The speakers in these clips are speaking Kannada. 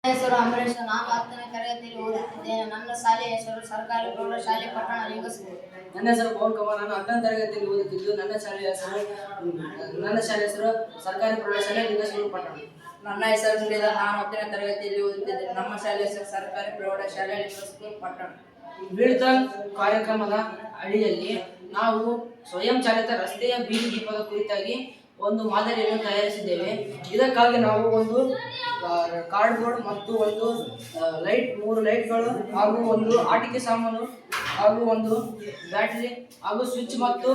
ಹೆಸರು ಅಂಬರೀಶ್. ನಾನು 10ನೇ ತರಗತಿಯಲ್ಲಿ ಓದುತ್ತಿದ್ದೇನೆ. ನನ್ನ ಶಾಲೆಯ ಹೆಸರು ಸರ್ಕಾರಿ ಪ್ರೌಢಶಾಲೆ ಪಟ್ಟಣ ಲಿಂಗಸ್ಕೂರು. ನನ್ನ ಹೆಸರು ಪವನ್ ಕುಮಾರ್. ನಾನು 10ನೇ ತರಗತಿಯಲ್ಲಿ ಓದುತ್ತಿದ್ದು ನನ್ನ ಶಾಲೆಯ ಹೆಸರು ಸರ್ಕಾರಿ ಪ್ರೌಢಶಾಲೆ ಲಿಂಗಸ್ಕೂರು ಪಟ್ಟಣ. ನನ್ನ ಹೆಸರು ಶ್ರೀಧರ್. ನಾನು 10ನೇ ತರಗತಿಯಲ್ಲಿ ಓದುತ್ತಿದ್ದೇನೆ. ನಮ್ಮ ಶಾಲೆಯ ಹೆಸರು ಸರ್ಕಾರಿ ಪ್ರೌಢಶಾಲೆ ಲಿಂಗಸ್ಕೂರು ಪಟ್ಟಣ. ಬೀಳ್ತನ್ ಕಾರ್ಯಕ್ರಮದ ಅಡಿಯಲ್ಲಿ ನಾವು ಸ್ವಯಂ ಚಾಲಿತ ರಸ್ತೆಯ ಬೀದಿ ದೀಪದ ಕುರಿತಾಗಿ ಒಂದು ಮಾದರಿಯನ್ನು ತಯಾರಿಸಿದ್ದೇವೆ. ಇದಕ್ಕಾಗಿ ನಾವು ಒಂದು ಕಾರ್ಡ್ಬೋರ್ಡ್ ಮತ್ತು ಒಂದು ಮೂರು ಲೈಟ್ಗಳು ಹಾಗೂ ಒಂದು ಆಟಿಕೆ ಸಾಮಾನು ಹಾಗೂ ಒಂದು ಬ್ಯಾಟರಿ ಹಾಗೂ ಸ್ವಿಚ್ ಮತ್ತು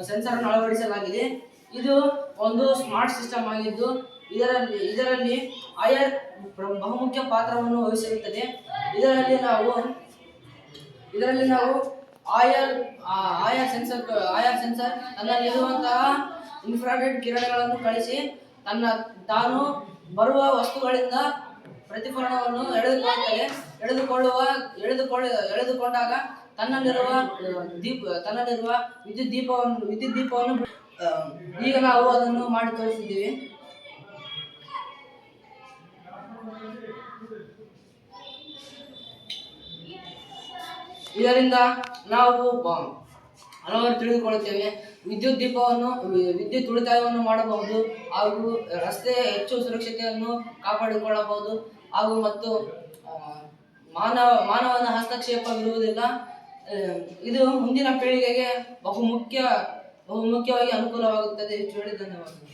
ಸೆನ್ಸರ್ ಅನ್ನು ಅಳವಡಿಸಲಾಗಿದೆ. ಇದು ಒಂದು ಸ್ಮಾರ್ಟ್ ಸಿಸ್ಟಮ್ ಆಗಿದ್ದು ಇದರಲ್ಲಿ ಆಯರ್ ಬಹುಮುಖ್ಯ ಪಾತ್ರವನ್ನು ವಹಿಸಿರುತ್ತದೆ. ಇದರಲ್ಲಿ ನಾವು ಆಯರ್ ಸೆನ್ಸರ್ ತನ್ನಲ್ಲಿರುವಂತಹ ಇನ್ಫ್ರಾರೆಡ್ ಕಿರಣಗಳನ್ನು ಕಳಿಸಿ ತಾನು ಬರುವ ವಸ್ತುಗಳಿಂದ ಪ್ರತಿಫಲನವನ್ನು ಎಳೆದುಕೊಂಡಾಗ ತನ್ನಲ್ಲಿರುವ ವಿದ್ಯುತ್ ದೀಪವನ್ನು ಈಗ ನಾವು ಅದನ್ನು ಮಾಡಿ ತೋರಿಸಿದ್ದೀವಿ. ಇದರಿಂದ ನಾವು ಹಲವಾರು ತಿಳಿದುಕೊಳ್ಳುತ್ತೇವೆ. ವಿದ್ಯುತ್ ಉಳಿತಾಯವನ್ನು ಮಾಡಬಹುದು ಹಾಗೂ ರಸ್ತೆಯ ಹೆಚ್ಚು ಸುರಕ್ಷತೆಯನ್ನು ಕಾಪಾಡಿಕೊಳ್ಳಬಹುದು ಹಾಗೂ ಮತ್ತು ಮಾನವನ ಹಸ್ತಕ್ಷೇಪವಿರುವುದಿಲ್ಲ. ಇದು ಮುಂದಿನ ಪೀಳಿಗೆಗೆ ಬಹುಮುಖ್ಯವಾಗಿ ಅನುಕೂಲವಾಗುತ್ತದೆ. ಧನ್ಯವಾದಗಳು.